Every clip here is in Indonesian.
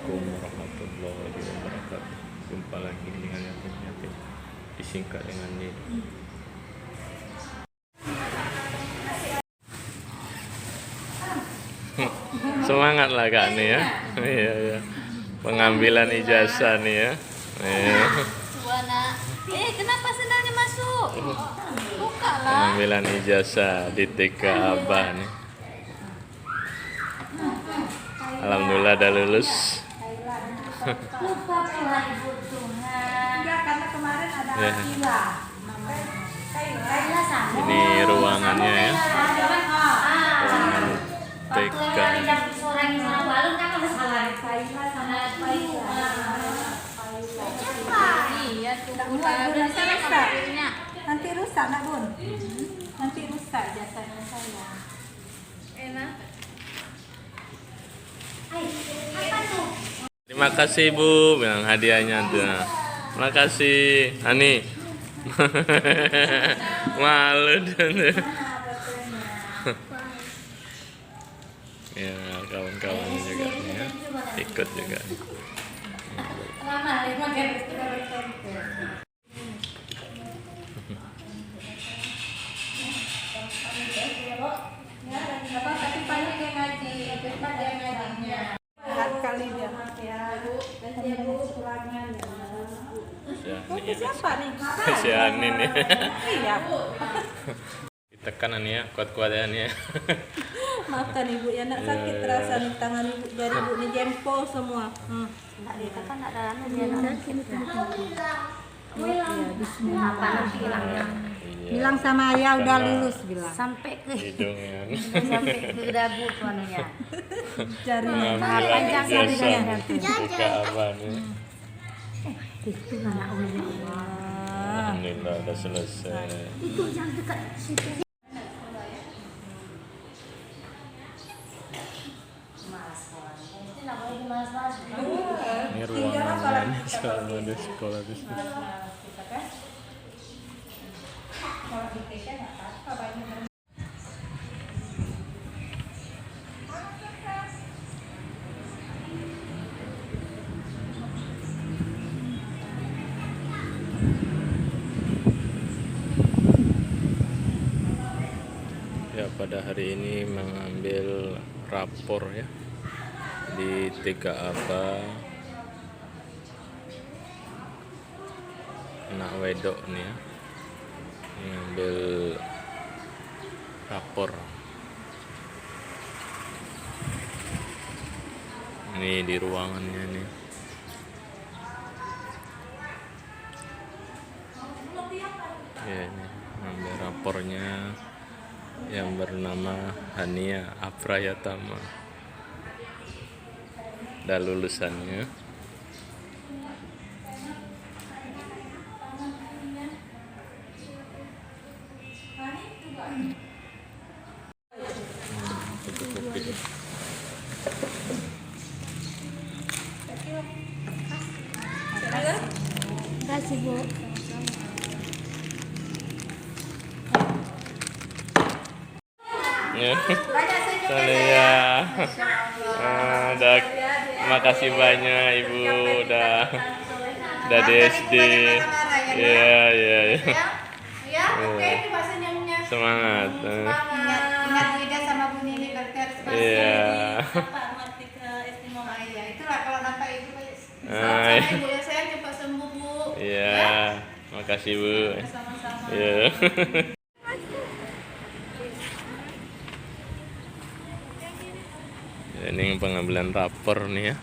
Assalamualaikum warahmatullahi wabarakatuh. Jumpa lagi dengan yatim-yatim, disingkat dengan Y. Semangatlah Kak nih ya. Iya, iya. Pengambilan ijazah nih ya. Iya. Kenapa sendalnya masuk? Buka lah. Pengambilan ijazah di TK Abah nih. Alhamdulillah udah lulus. Lupa pula Ibu Tuhan. Enggak, karena kemarin ada Ya. Akila. Kaila sama. Ini ruangannya ya. Ruangan TK. Waktu yang dapur seorang yang sama balon kan harus salah. Kaila sama Iya tuh. Nanti rusak nak Bun. Nanti rusak jasanya saya. Enak. Apa tuh? Terima kasih Bu, bilang hadiahnya tuh. Terima kasih, Ani. Malu deh. Ya, kawan-kawan juga nih ya. Ikut juga. Lama lima garis kita Tapi paling dia ngaji, cepat dia ngajinya. Berat kali dia. Ya, Bu. Kekurangan. Si Siapa nih? Si Ani nih. Iya. Ditekan Ani ya, kuat-kuat ya Ani ya. Maafkan Ibu ya, nak sakit terasa nih tangan Ibu, jari Ibu nih jempol semua. Enggak ditekan ada anu dia sakit. Iya, bismillah. Apa nanti hilangnya? Bilang sama ayah udah lulus bilang. Sampai ke Hidungnya. sampai ke dagu tuh anunya. Jarinya. Pengambilan Panjang ijazah jarinya. di TK Abah nih. Itu anak ulun. Alhamdulillah udah selesai. Itu yang dekat situ. Ini ruangannya selama di sekolah di sini. Ya, pada hari ini mengambil rapor ya di TK Abah, anak wedok nih ya, mengambil rapor. Ini di ruangannya nih. Ya, ini mengambil rapornya yang bernama Hania Aprayatama. Udah lulusannya. Fotokopi. Kasih Bu. Ya. Saya udah, makasih banyak Ibu udah di SD. Iya, iya, iya. Ya, oke, coba senyumnya. Semangat. Ingat Ida sama Bu Nini dokter. Iya. Mati ke istimewa ya. Itulah kalau nampak Ibu. Hai. Sama Ibu ya, saya cepat sembuh Bu. Iya, makasih Bu. Sama-sama. Iya. Ini pengambilan rapor nih ya.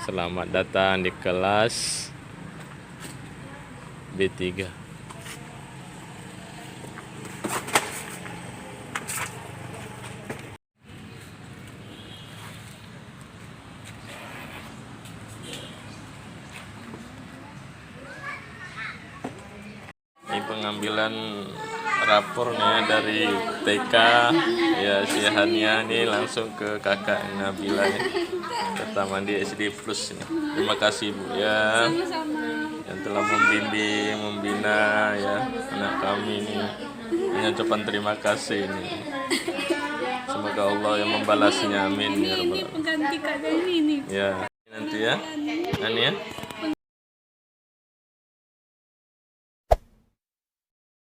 Selamat datang di kelas B3. Ini pengambilan rapornya dari TK ya, si Hania ini langsung ke kakak Nabila ya. Pertama di SD Plus ini. Terima kasih Bu ya, yang telah membimbing, membina ya anak kami ini. Hanya ucapan terima kasih ini. Semoga Allah yang membalasnya, amin ya rabbal alamin. Pengganti Kak Dani nih. Ya, ya Ania.